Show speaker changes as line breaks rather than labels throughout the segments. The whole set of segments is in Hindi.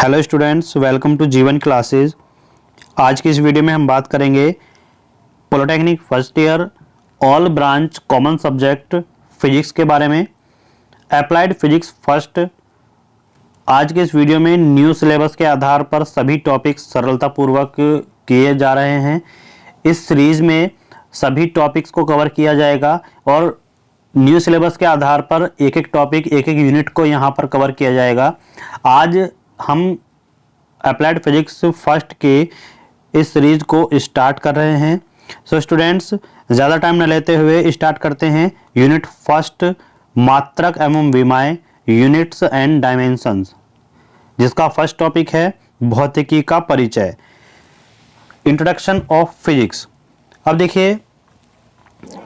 हेलो स्टूडेंट्स, वेलकम टू जीवन क्लासेस। आज की इस वीडियो में हम बात करेंगे polytechnic first year all branch common subject physics के बारे में। Applied physics first. आज के इस वीडियो में न्यू सिलेबस के आधार पर सभी टॉपिक्स सरलतापूर्वक किए जा रहे हैं। इस सीरीज में सभी टॉपिक्स को कवर किया जाएगा और न्यू सिलेबस के आधार पर एक एक टॉपिक, एक एक यूनिट को यहाँ पर कवर किया जाएगा। आज हम अप्लाइड फिजिक्स फर्स्ट के इस सीरीज को स्टार्ट कर रहे हैं। सो स्टूडेंट्स, ज़्यादा टाइम न लेते हुए स्टार्ट करते हैं। यूनिट फर्स्ट, मात्रक एवं विमाएं, यूनिट्स एंड डायमेंशंस, जिसका फर्स्ट टॉपिक है भौतिकी का परिचय, इंट्रोडक्शन ऑफ फिजिक्स। अब देखिए,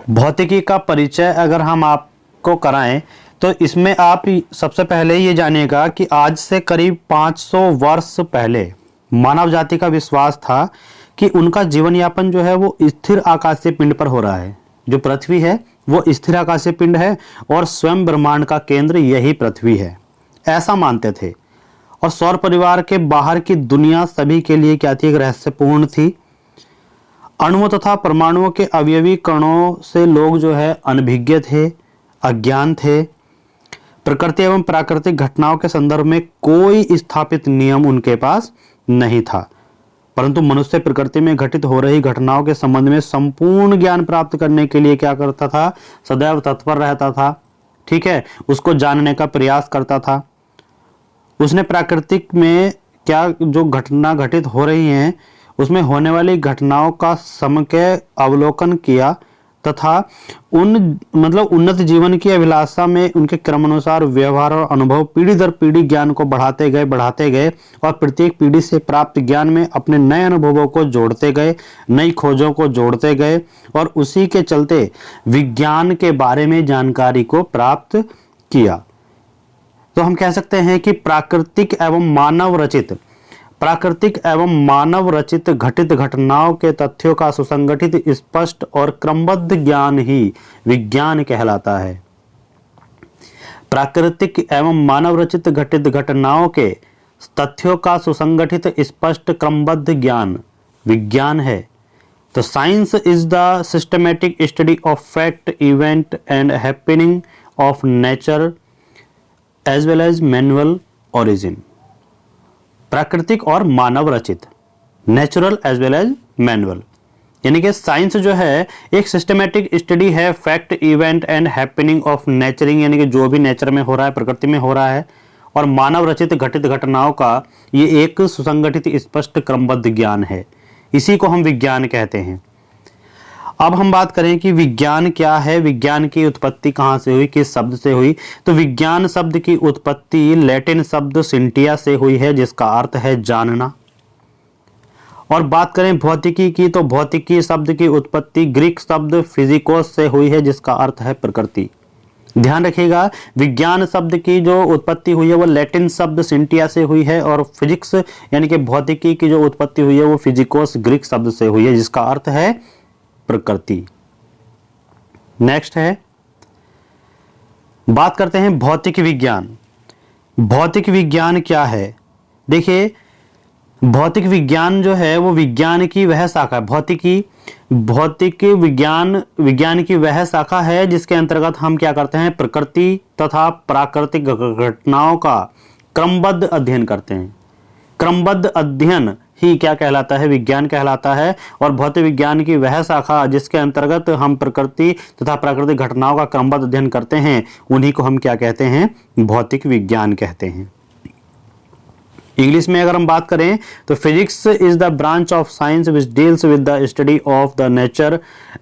भौतिकी का परिचय अगर हम आपको कराएं तो इसमें आप सबसे पहले ये जानिएगा कि आज से करीब 500 वर्ष पहले मानव जाति का विश्वास था कि उनका जीवन यापन जो है वो स्थिर आकाशीय पिंड पर हो रहा है। जो पृथ्वी है वो स्थिर आकाशीय पिंड है और स्वयं ब्रह्मांड का केंद्र यही पृथ्वी है, ऐसा मानते थे। और सौर परिवार के बाहर की दुनिया सभी के लिए क्या थी? एक रहस्यपूर्ण थी। अणुओं तथा परमाणुओं के अवयवी कणों से लोग जो है अनभिज्ञ थे, अज्ञान थे। प्रकृति एवं प्राकृतिक घटनाओं के संदर्भ में कोई स्थापित नियम उनके पास नहीं था, परंतु मनुष्य प्रकृति में घटित हो रही घटनाओं के संबंध में संपूर्ण ज्ञान प्राप्त करने के लिए क्या करता था? सदैव तत्पर रहता था। ठीक है, उसको जानने का प्रयास करता था। उसने प्राकृतिक में क्या जो घटना घटित हो रही हैं उसमें होने वाली घटनाओं का समग्र अवलोकन किया तथा उन्नत जीवन की अभिलाषा में उनके क्रमानुसार व्यवहार और अनुभव पीढ़ी दर पीढ़ी ज्ञान को बढ़ाते गए और प्रत्येक पीढ़ी से प्राप्त ज्ञान में अपने नए अनुभवों को जोड़ते गए, नई खोजों को जोड़ते गए और उसी के चलते विज्ञान के बारे में जानकारी को प्राप्त किया। तो हम कह सकते हैं कि प्राकृतिक एवं मानव रचित घटित घटनाओं के तथ्यों का सुसंगठित, स्पष्ट और क्रमबद्ध ज्ञान ही विज्ञान कहलाता है। प्राकृतिक एवं मानव रचित घटित घटनाओं के तथ्यों का सुसंगठित, स्पष्ट, क्रमबद्ध ज्ञान विज्ञान है। तो science is the systematic study of fact, event and happening of nature as well as manual origin. प्राकृतिक और मानव रचित, natural as well as manual, यानी कि साइंस जो है एक सिस्टमैटिक स्टडी है fact, event and happening of नेचरिंग, यानी कि जो भी नेचर में हो रहा है, प्रकृति में हो रहा है, और मानव रचित घटित घटनाओं का ये एक सुसंगठित, स्पष्ट, क्रमबद्ध ज्ञान है। इसी को हम विज्ञान कहते हैं। अब हम बात करें कि विज्ञान क्या है, विज्ञान की उत्पत्ति कहाँ से हुई, किस शब्द से हुई। तो विज्ञान शब्द की उत्पत्ति लैटिन शब्द सिंटिया से हुई है, जिसका अर्थ है जानना। और बात करें भौतिकी की, तो भौतिकी शब्द की उत्पत्ति ग्रीक शब्द फिजिकोस से हुई है, जिसका अर्थ है प्रकृति। ध्यान रखिएगा, विज्ञान शब्द की जो उत्पत्ति हुई है वो लैटिन शब्द सिंटिया से हुई है और फिजिक्स यानी कि भौतिकी की जो उत्पत्ति हुई है वो फिजिकोस ग्रीक शब्द से हुई है, जिसका अर्थ है प्रकृति। नेक्स्ट है, बात करते हैं भौतिक विज्ञान। भौतिक विज्ञान क्या है? देखिए, भौतिक विज्ञान जो है वो विज्ञान की वह शाखा है। भौतिक विज्ञान की वह शाखा है जिसके अंतर्गत हम क्या करते हैं? प्रकृति तथा प्राकृतिक घटनाओं का क्रमबद्ध अध्ययन करते हैं। क्रमबद्ध अध्ययन ही क्या कहलाता है? विज्ञान कहलाता है। और भौतिक विज्ञान की वह शाखा जिसके अंतर्गत हम प्रकृति तथा प्राकृतिक घटनाओं का क्रमबद्ध अध्ययन करते हैं, उन्हीं को हम क्या कहते हैं? भौतिक विज्ञान कहते हैं। इंग्लिश में अगर हम बात करें तो physics is the branch of science which deals with the study of the nature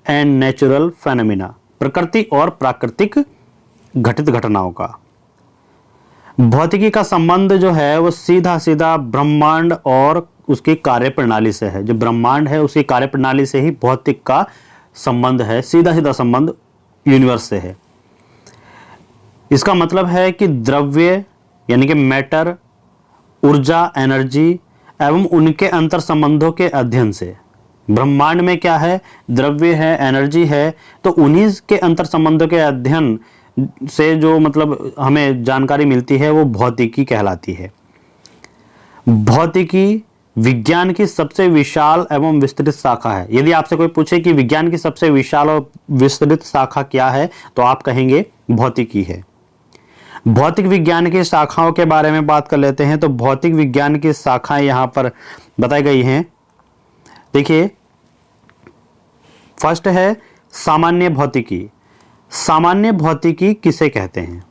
and natural phenomena. प्रकृति और प्राकृतिक घटित घटनाओं का भौतिकी का संबंध जो है वो सीधा सीधा ब्रह्मांड और उसकी कार्यप्रणाली से है। जो ब्रह्मांड है उसकी कार्यप्रणाली से ही भौतिक का संबंध है, सीधा सीधा संबंध यूनिवर्स से है। इसका मतलब है कि द्रव्य यानी कि मैटर, ऊर्जा, एनर्जी एवं उनके अंतर संबंधों के अध्ययन से। ब्रह्मांड में क्या है? द्रव्य है, एनर्जी है, तो उन्हीं के अंतर संबंधों के अध्ययन से जो मतलब हमें जानकारी मिलती है वो भौतिकी कहलाती है। भौतिकी विज्ञान की सबसे विशाल एवं विस्तृत शाखा है। यदि आपसे कोई पूछे कि विज्ञान की सबसे विशाल और विस्तृत शाखा क्या है, तो आप कहेंगे भौतिकी है। भौतिक विज्ञान की शाखाओं के बारे में बात कर लेते हैं। तो भौतिक विज्ञान की शाखाएं यहां पर बताई गई हैं। देखिए, फर्स्ट है सामान्य भौतिकी। सामान्य भौतिकी किसे कहते हैं?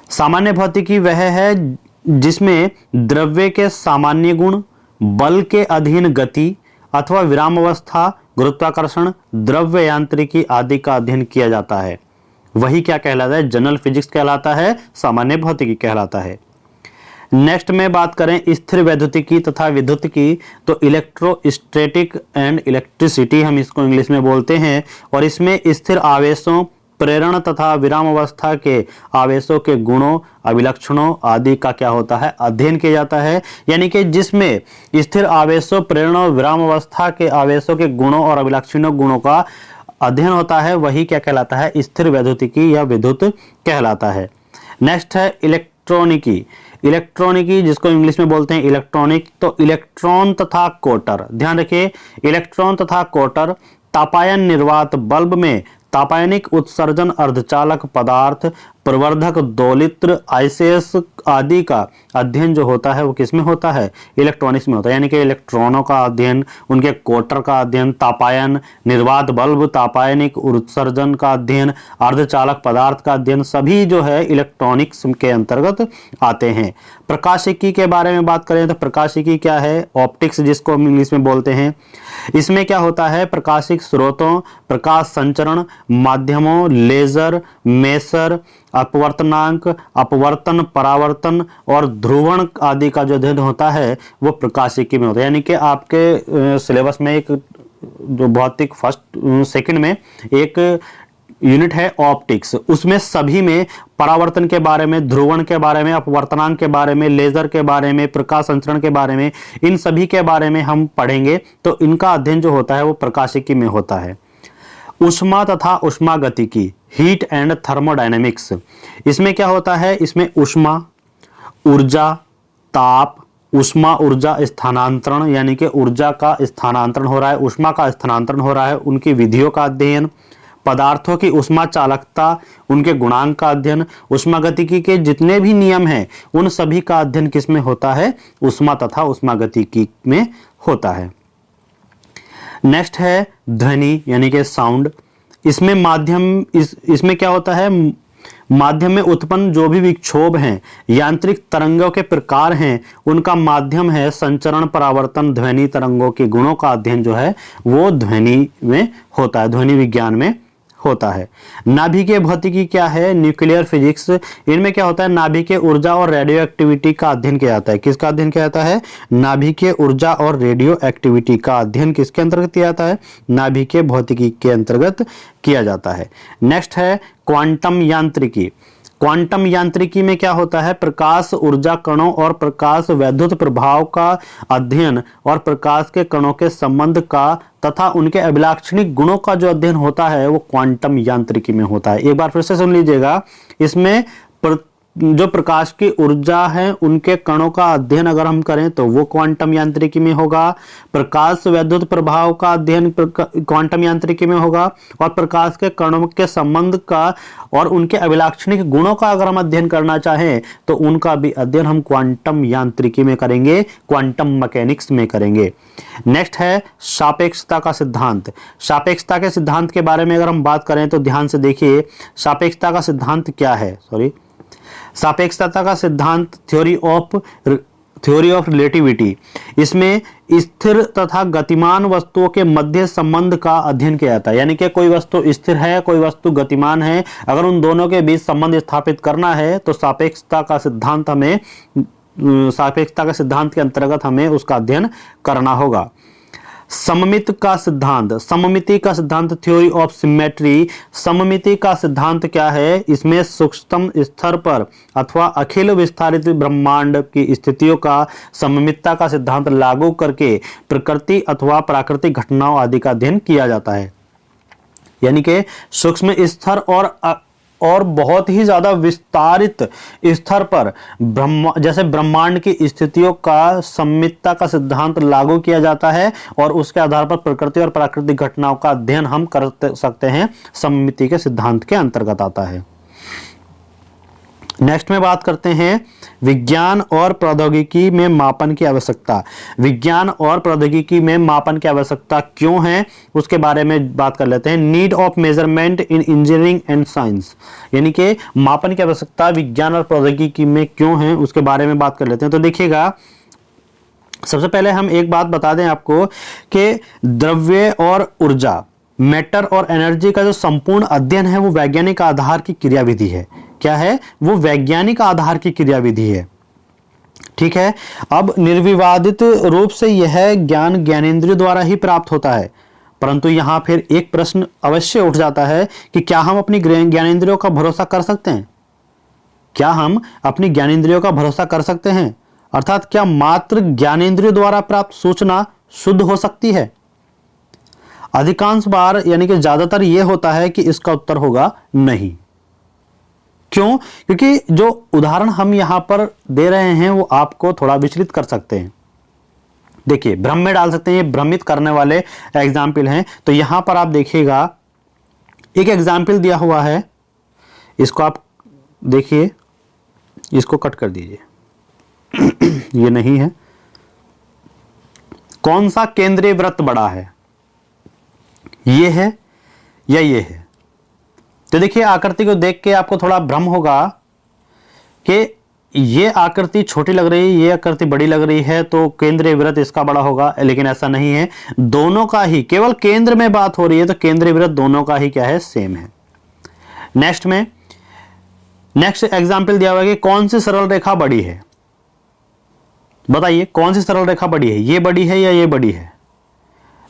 सामान्य भौतिकी वह है जिसमें द्रव्य के सामान्य गुण, बल के अधीन गति अथवा विराम अवस्था, गुरुत्वाकर्षण, द्रव्य यांत्रिकी आदि का अध्ययन किया जाता है। वही क्या कहलाता है? जनरल फिजिक्स कहलाता है, सामान्य भौतिकी कहलाता है। नेक्स्ट में बात करें स्थिर वैद्युतिकी तथा विद्युतिकी, तो इलेक्ट्रोस्टैटिक एंड इलेक्ट्रिसिटी हम इसको इंग्लिश में बोलते हैं। और इसमें स्थिर आवेशों, प्रेरण तथा विराम अवस्था के आवेशों के गुणों, अभिलक्षणों आदि का क्या होता है? अध्ययन किया जाता है। यानी कि जिसमें स्थिर आवेशों, प्रेरण और विराम अवस्था के आवेशों के गुणों और अभिलक्षणों गुणों का अध्ययन होता है, वही क्या कहलाता है? स्थिर वैद्युतिकी या विद्युत कहलाता है। नेक्स्ट है इलेक्ट्रॉनिकी। इलेक्ट्रॉनिकी जिसको इंग्लिश में बोलते हैं इलेक्ट्रॉनिक, तो इलेक्ट्रॉन तथा कोटर, ध्यान रखिए, इलेक्ट्रॉन तथा कोटर, तापायन निर्वात बल्ब में तापायनिक उत्सर्जन, अर्धचालक पदार्थ, प्रवर्धक, दोलित्र, आइसेस आदि का अध्ययन जो होता है वो किसमें होता है? इलेक्ट्रॉनिक्स में होता है। यानी कि इलेक्ट्रॉनों का अध्ययन, उनके कोटर का अध्ययन, तापायन निर्वात बल्ब, तापायनिक उत्सर्जन का अध्ययन, अर्धचालक पदार्थ का अध्ययन, सभी जो है इलेक्ट्रॉनिक्स के अंतर्गत आते हैं। प्रकाशिकी के बारे में बात करें तो प्रकाशिकी क्या है? ऑप्टिक्स जिसको हम इंग्लिश में बोलते हैं। इसमें क्या होता है? प्रकाशिक स्रोतों, प्रकाश संचरण माध्यमों, लेजर, मेसर, अपवर्तनांक, अपवर्तन, परावर्तन और ध्रुवण आदि का जो अध्ययन होता है वो प्रकाशिकी में होता है। यानी कि आपके सिलेबस में एक जो भौतिक फर्स्ट सेकंड में एक यूनिट है ऑप्टिक्स, उसमें सभी में परावर्तन के बारे में, ध्रुवण के बारे में, अपवर्तनांक के बारे में, लेजर के बारे में, प्रकाश संचरण के बारे में, इन सभी के बारे में हम पढ़ेंगे। तो इनका अध्ययन जो होता है वो प्रकाशिकी में होता है। ऊष्मा तथा ऊष्मागतिकी, हीट एंड थर्मोडायनेमिक्स, इसमें क्या होता है? इसमें ऊष्मा, ऊर्जा, ताप, ऊष्मा ऊर्जा स्थानांतरण, यानी कि ऊर्जा का स्थानांतरण हो रहा है, ऊष्मा का स्थानांतरण हो रहा है, उनकी विधियों का अध्ययन, पदार्थों की ऊष्मा चालकता, उनके गुणांक का अध्ययन, ऊष्मागतिकी के जितने भी नियम हैं उन सभी का अध्ययन किसमें होता है? ऊष्मा तथा ऊष्मागतिकी में होता है। नेक्स्ट है ध्वनि यानी कि साउंड। इसमें इसमें क्या होता है? माध्यम में उत्पन्न जो भी विक्षोभ हैं, यांत्रिक तरंगों के प्रकार हैं, उनका माध्यम है संचरण, परावर्तन, ध्वनि तरंगों के गुणों का अध्ययन जो है वो ध्वनि में होता है, ध्वनि विज्ञान में होता है। नाभिकीय भौतिकी क्या है? Nuclear physics. इनमें क्या होता है? नाभिकीय ऊर्जा और रेडियो एक्टिविटी का अध्ययन किया जाता है। किसका अध्ययन किया जाता है? नाभिकीय ऊर्जा और रेडियो एक्टिविटी का अध्ययन किसके अंतर्गत किया जाता है? नाभिकीय भौतिकी के अंतर्गत किया जाता है। नेक्स्ट है क्वांटम यांत्रिकी। क्वांटम यांत्रिकी में क्या होता है? प्रकाश ऊर्जा कणों और प्रकाश वैद्युत प्रभाव का अध्ययन और प्रकाश के कणों के संबंध का तथा उनके अभिलाक्षणिक गुणों का जो अध्ययन होता है वो क्वांटम यांत्रिकी में होता है। एक बार फिर से सुन लीजिएगा, इसमें जो प्रकाश की ऊर्जा है उनके कणों का अध्ययन अगर हम करें तो वो क्वांटम यांत्रिकी में होगा, प्रकाश वैद्युत प्रभाव का अध्ययन क्वांटम यांत्रिकी में होगा, और प्रकाश के कणों के संबंध का और उनके अभिलाक्षणिक गुणों का अगर हम अध्ययन करना चाहें तो उनका भी अध्ययन हम क्वांटम यांत्रिकी में करेंगे, क्वांटम मैकेनिक्स में करेंगे। नेक्स्ट है सापेक्षता का सिद्धांत। सापेक्षता के सिद्धांत के बारे में अगर हम बात करें तो ध्यान से देखिए, सापेक्षता का सिद्धांत क्या है? सापेक्षता का सिद्धांत थ्योरी ऑफ रिलेटिविटी, इसमें स्थिर तथा गतिमान वस्तुओं के मध्य संबंध का अध्ययन किया जाता है। यानी कि कोई वस्तु स्थिर है, कोई वस्तु गतिमान है, अगर उन दोनों के बीच संबंध स्थापित करना है तो सापेक्षता का सिद्धांत के अंतर्गत हमें उसका अध्ययन करना होगा। सममिति का सिद्धांत थ्योरी ऑफ सिमेट्री। सममिति का सिद्धांत क्या है? इसमें सूक्ष्मतम स्तर पर अथवा अखिल विस्तारित ब्रह्मांड की स्थितियों का सममितता का सिद्धांत लागू करके प्रकृति अथवा प्राकृतिक घटनाओं आदि का अध्ययन किया जाता है। यानी कि सूक्ष्म स्तर और और बहुत ही ज्यादा विस्तारित स्तर पर जैसे ब्रह्मांड की स्थितियों का सममितता का सिद्धांत लागू किया जाता है और उसके आधार पर प्रकृति और प्राकृतिक घटनाओं का अध्ययन हम कर सकते हैं, सममिति के सिद्धांत के अंतर्गत आता है। नेक्स्ट में बात करते हैं विज्ञान और प्रौद्योगिकी में मापन की आवश्यकता। विज्ञान और प्रौद्योगिकी में मापन की आवश्यकता क्यों है उसके बारे में बात कर लेते हैं। Need of measurement in engineering and science, यानी कि मापन की आवश्यकता विज्ञान और प्रौद्योगिकी में क्यों है उसके बारे में बात कर लेते हैं। तो देखिएगा, सबसे पहले हम एक बात बता दें आपको कि द्रव्य और ऊर्जा, मैटर और एनर्जी का जो संपूर्ण अध्ययन है वो वैज्ञानिक आधार की क्रियाविधि है। क्या है वो? वैज्ञानिक आधार की क्रियाविधि है। ठीक है, अब निर्विवादित रूप से यह ज्ञान ज्ञानेंद्रियों द्वारा ही प्राप्त होता है, परंतु यहां फिर एक प्रश्न अवश्य उठ जाता है कि क्या हम अपनी ज्ञानेंद्रियों का भरोसा कर सकते हैं? क्या हम अपनी ज्ञानेंद्रियों का भरोसा कर सकते हैं? अर्थात क्या मात्र ज्ञानेंद्रियों द्वारा प्राप्त सूचना शुद्ध हो सकती है? अधिकांश बार यानी कि ज्यादातर यह होता है कि इसका उत्तर होगा नहीं। क्यों? क्योंकि जो उदाहरण हम यहां पर दे रहे हैं वो आपको थोड़ा विचलित कर सकते हैं। देखिए, भ्रम में डाल सकते हैं, ये भ्रमित करने वाले एग्जाम्पल हैं। तो यहां पर आप देखिएगा, एक एग्जाम्पल दिया हुआ है, इसको आप देखिए, इसको कट कर दीजिए ये नहीं है। कौन सा केंद्रीय वृत्त बड़ा है, ये है या ये है? तो देखिए, आकृति को देख के आपको थोड़ा भ्रम होगा कि ये आकृति छोटी लग रही है, ये आकृति बड़ी लग रही है, तो केंद्रीय वृत्त इसका बड़ा होगा, लेकिन ऐसा नहीं है। दोनों का ही, केवल केंद्र में बात हो रही है तो केंद्रीय वृत्त दोनों का ही क्या है? सेम है। नेक्स्ट एग्जाम्पल दिया हुआ है कि कौन सी सरल रेखा बड़ी है? बताइए, कौन सी सरल रेखा बड़ी है? ये बड़ी है या ये बड़ी है?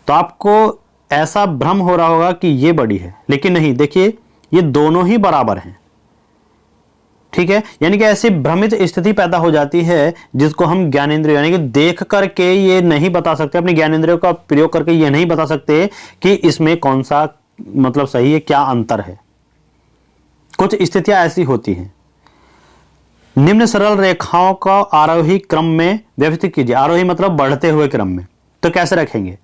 तो आपको ऐसा भ्रम हो रहा होगा कि ये बड़ी है, लेकिन नहीं, देखिए ये दोनों ही बराबर हैं। ठीक है, यानी कि ऐसी भ्रमित स्थिति पैदा हो जाती है जिसको हम ज्ञानेंद्रिय यानी कि देख करके ये नहीं बता सकते, अपने ज्ञानेंद्रियों का प्रयोग करके ये नहीं बता सकते कि इसमें कौन सा मतलब सही है, क्या अंतर है। कुछ स्थितियां ऐसी होती हैं। निम्न सरल रेखाओं का आरोही क्रम में व्यवस्थित कीजिए। आरोही मतलब बढ़ते हुए क्रम में। तो कैसे रखेंगे?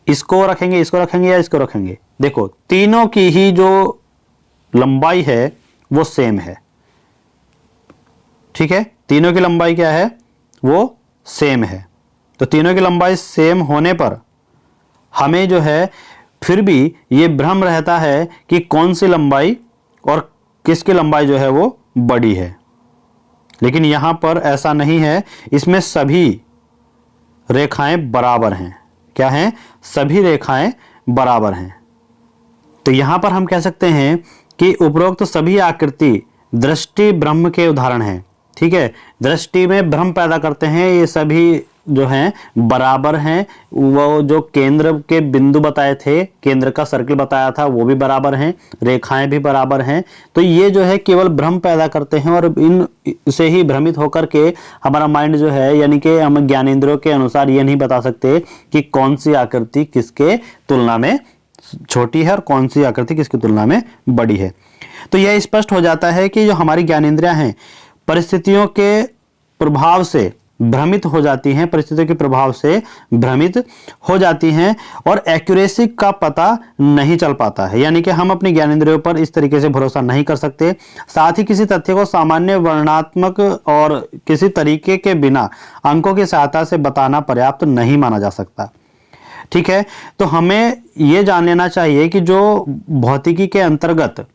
इसको रखेंगे, इसको रखेंगे या इसको रखेंगे? देखो, तीनों की ही जो लंबाई है वो सेम है। ठीक है, तीनों की लंबाई क्या है? वो सेम है। तो तीनों की लंबाई सेम होने पर हमें जो है फिर भी ये भ्रम रहता है कि कौन सी लंबाई और किसकी लंबाई जो है वो बड़ी है, लेकिन यहां पर ऐसा नहीं है। इसमें सभी रेखाएं बराबर हैं। क्या हैं? सभी रेखाएं बराबर हैं। तो यहां पर हम कह सकते हैं कि उपरोक्त सभी आकृति दृष्टि भ्रम के उदाहरण हैं। ठीक है, दृष्टि में भ्रम पैदा करते हैं। ये सभी जो हैं बराबर हैं। वो जो केंद्र के बिंदु बताए थे, केंद्र का सर्किल बताया था, वो भी बराबर हैं, रेखाएं भी बराबर हैं। तो ये जो है केवल भ्रम पैदा करते हैं और इन से ही भ्रमित होकर के हमारा माइंड जो है, यानी कि हम ज्ञानेंद्रियों के अनुसार ये नहीं बता सकते कि कौन सी आकृति किसके तुलना में छोटी है और कौन सी आकृति किसकी तुलना में बड़ी है। तो यह स्पष्ट हो जाता है कि जो हमारी ज्ञानेंद्रियां हैं परिस्थितियों के प्रभाव से भ्रमित हो जाती हैं, परिस्थितियों के प्रभाव से भ्रमित हो जाती हैं और एक्यूरेसी का पता नहीं चल पाता है। यानी कि हम अपनी ज्ञानेंद्रियों पर इस तरीके से भरोसा नहीं कर सकते। साथ ही किसी तथ्य को सामान्य वर्णनात्मक और किसी तरीके के बिना अंकों की सहायता से बताना पर्याप्त नहीं माना जा सकता। ठीक है, तो हमें यह जान लेना चाहिए कि जो भौतिकी के अंतर्गत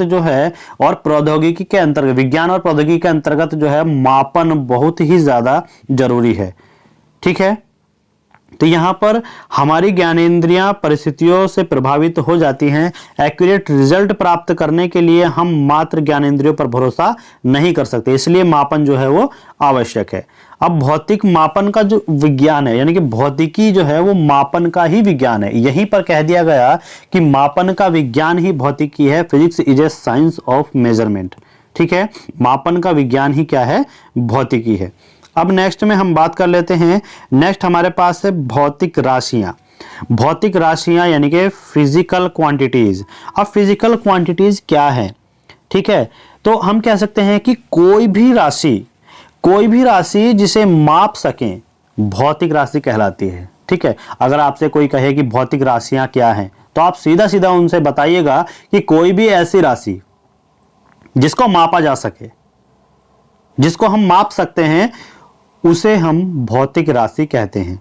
जो है और प्रौद्योगिकी के अंतर्गत, विज्ञान और प्रौद्योगिकी के अंतर्गत जो है मापन बहुत ही ज्यादा जरूरी है। ठीक है, तो यहां पर हमारी ज्ञानेंद्रियां परिस्थितियों से प्रभावित हो जाती हैं। एक्यूरेट रिजल्ट प्राप्त करने के लिए हम मात्र ज्ञानेंद्रियों पर भरोसा नहीं कर सकते, इसलिए मापन जो है वो आवश्यक है। अब भौतिक मापन का जो विज्ञान है, यानी कि भौतिकी जो है वो मापन का ही विज्ञान है। यहीं पर कह दिया गया कि मापन का विज्ञान ही भौतिकी है। Physics is a science of measurement. ठीक है, मापन का विज्ञान ही क्या है? भौतिकी है। अब नेक्स्ट में हम बात कर लेते हैं। नेक्स्ट हमारे पास है भौतिक राशियां। भौतिक राशियां यानी कि फिजिकल क्वांटिटीज। अब फिजिकल क्वांटिटीज क्या है? ठीक है, तो हम कह सकते हैं कि कोई भी राशि जिसे माप सकें भौतिक राशि कहलाती है। ठीक है, अगर आपसे कोई कहे कि भौतिक राशियां क्या हैं, तो आप सीधा सीधा उनसे बताइएगा कि कोई भी ऐसी राशि जिसको मापा जा सके, जिसको हम माप सकते हैं, उसे हम भौतिक राशि कहते हैं।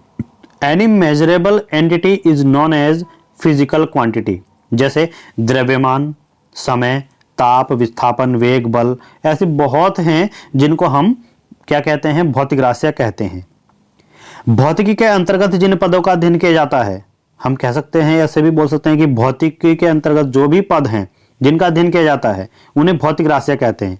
Any measurable entity is known as physical quantity. जैसे द्रव्यमान, समय, ताप, विस्थापन, वेग, बल, ऐसे बहुत हैं जिनको हम क्या कहते हैं? भौतिक राशियां कहते हैं। भौतिकी के अंतर्गत जिन पदों का अध्ययन किया जाता है, हम कह सकते हैं, ऐसे भी बोल सकते हैं कि भौतिकी के अंतर्गत जो भी पद हैं जिनका अध्ययन किया जाता है उन्हें भौतिक राशियां कहते हैं।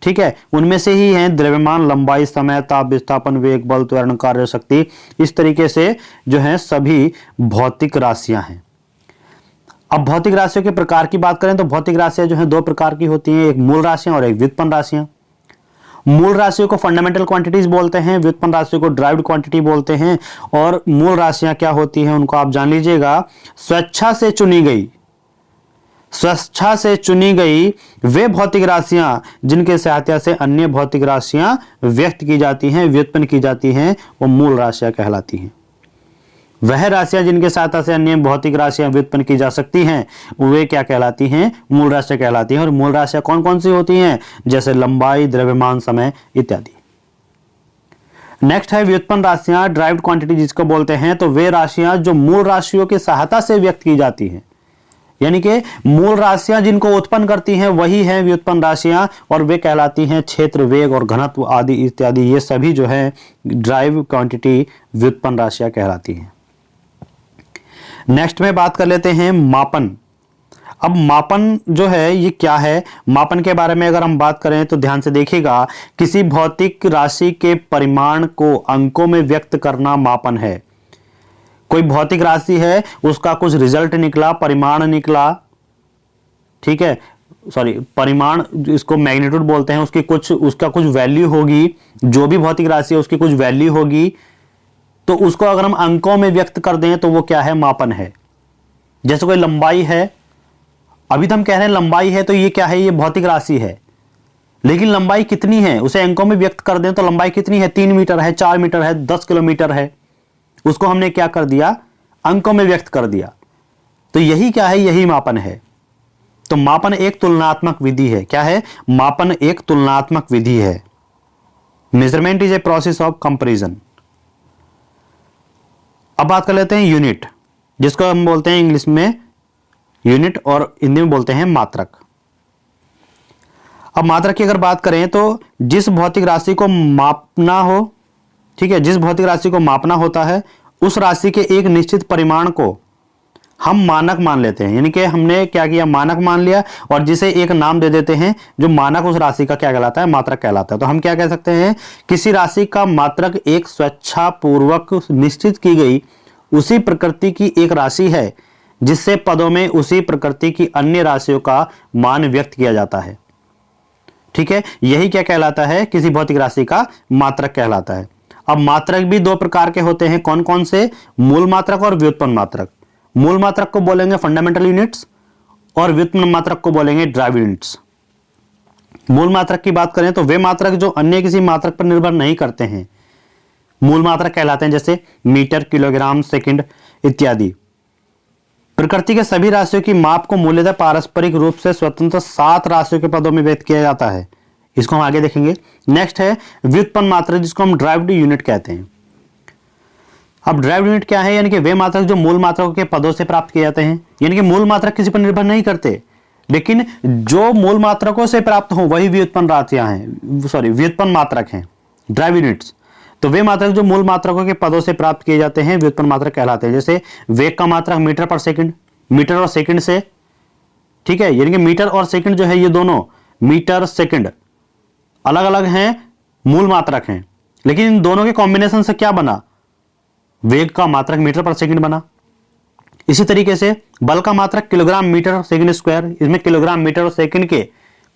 ठीक है, उनमें से ही हैं द्रव्यमान, लंबाई, समय, ताप, विस्थापन, वेग, बल, त्वरण, कार्य शक्ति। इस तरीके से जो है सभी भौतिक राशियां हैं। अब भौतिक राशियों के प्रकार की बात करें तो भौतिक राशियां जो है दो प्रकार की होती हैं, एक मूल राशियां और एक व्युत्पन्न राशियां। मूल राशियों को फंडामेंटल क्वांटिटीज बोलते हैं, व्युत्पन्न राशियों को ड्राइव्ड क्वांटिटी बोलते हैं। और मूल राशियां क्या होती हैं उनको आप जान लीजिएगा। स्वेच्छा से चुनी गई वे भौतिक राशियां जिनके सहायता से अन्य भौतिक राशियां व्यक्त की जाती हैं, व्युत्पन्न की जाती हैं, वो मूल राशियां कहलाती हैं। वह राशियां जिनके सहायता से अन्य भौतिक राशियां व्युत्पन्न की जा सकती हैं, वे क्या कहलाती हैं? मूल राशियां कहलाती हैं। और मूल राशियां कौन कौन सी होती हैं? जैसे लंबाई, द्रव्यमान, समय इत्यादि। नेक्स्ट है व्युत्पन्न राशियां, ड्राइव्ड क्वांटिटी जिसको बोलते हैं। तो वे राशियां जो मूल राशियों की सहायता से व्यक्त की जाती हैं, यानी कि मूल राशियां जिनको उत्पन्न करती हैं वही हैं व्युत्पन्न राशियां, और वे कहलाती हैं क्षेत्र, वेग और घनत्व आदि इत्यादि। ये सभी जो है ड्राइव क्वांटिटी व्युत्पन्न राशियां कहलाती हैं। नेक्स्ट में बात कर लेते हैं मापन। अब मापन जो है ये क्या है? मापन के बारे में अगर हम बात करें तो ध्यान से देखिएगा, किसी भौतिक राशि के परिमाण को अंकों में व्यक्त करना मापन है। कोई भौतिक राशि है, उसका कुछ रिजल्ट निकला, परिमाण निकला, ठीक है, सॉरी परिमाण, इसको मैग्नीट्यूड बोलते हैं, उसका कुछ वैल्यू होगी। जो भी भौतिक राशि है उसकी कुछ वैल्यू होगी, तो उसको अगर हम अंकों में व्यक्त कर दें तो वो क्या है? मापन है। जैसे कोई लंबाई है, अभी तो हम कह रहे हैं लंबाई है, तो ये क्या है? ये भौतिक राशि है। लेकिन लंबाई कितनी है उसे अंकों में व्यक्त कर दें तो लंबाई कितनी है? 3 मीटर है, 4 मीटर है, 10 किलोमीटर है। उसको हमने क्या कर दिया? अंकों में व्यक्त कर दिया। तो यही क्या है? यही मापन है। तो मापन एक तुलनात्मक विधि है। क्या है? मापन एक तुलनात्मक विधि है। Measurement is a process of comparison. अब बात कर लेते हैं यूनिट, जिसको हम बोलते हैं इंग्लिश में यूनिट और हिंदी में बोलते हैं मात्रक। अब मात्रक की अगर बात करें तो जिस भौतिक राशि को मापना हो, ठीक है, जिस भौतिक राशि को मापना होता है उस राशि के एक निश्चित परिमाण को हम मानक मान लेते हैं। यानी कि हमने क्या किया? मानक मान लिया और जिसे एक नाम दे देते हैं, जो मानक उस राशि का क्या कहलाता है? मात्रक कहलाता है। तो हम क्या कह सकते हैं? किसी राशि का मात्रक एक स्वेच्छापूर्वक निश्चित की गई उसी प्रकृति की एक राशि है जिससे पदों में उसी प्रकृति की अन्य राशियों का मान व्यक्त किया जाता है। ठीक है, यही क्या कहलाता है? किसी भौतिक राशि का मात्रक कहलाता है। अब मात्रक भी दो प्रकार के होते हैं। कौन कौन से? मूल मात्रक और व्युत्पन्न मात्रक। मूल मात्रक को बोलेंगे फंडामेंटल यूनिट्स और व्युत्पन्न मात्रक को बोलेंगे ड्राइव यूनिट्स। मूल मात्रक की बात करें तो वे मात्रक जो अन्य किसी मात्रक पर निर्भर नहीं करते हैं मूल मात्रक कहलाते हैं, जैसे मीटर, किलोग्राम, सेकंड इत्यादि। प्रकृति के सभी राशियों की माप को मूल्यतः पारस्परिक रूप से स्वतंत्र 7 राशियों के पदों में व्यक्त किया जाता है। इसको हम आगे देखेंगे। नेक्स्ट है व्युत्पन्न मात्रक, जिसको हम ड्राइव्ड यूनिट कहते हैं। अब ड्राइव्ड यूनिट क्या है? यानी कि वे मात्रक जो मूल मात्रकों के पदों से प्राप्त किए जाते हैं। यानी कि मूल मात्रक किसी पर निर्भर नहीं करते, लेकिन जो मूल मात्रकों से प्राप्त हो वही व्युत्पन्न राशियां हैं, सॉरी व्युत्पन्न मात्रक हैं, ड्राइव यूनिट्स। तो वे मात्रक जो मूल मात्रकों के पदों से प्राप्त किए जाते हैं व्युत्पन्न मात्रक कहलाते हैं। जैसे वेग का मात्रक मीटर पर सेकंड, मीटर और सेकंड से, ठीक है, यानी कि मीटर और सेकंड जो है ये दोनों मीटर सेकंड अलग अलग हैं, मूल मात्रक हैं, लेकिन इन दोनों के कॉम्बिनेशन से क्या बना? वेग का मात्रक मीटर पर सेकंड बना। इसी तरीके से बल का मात्रक किलोग्राम मीटर सेकंड स्क्वायर, इसमें किलोग्राम मीटर और सेकंड के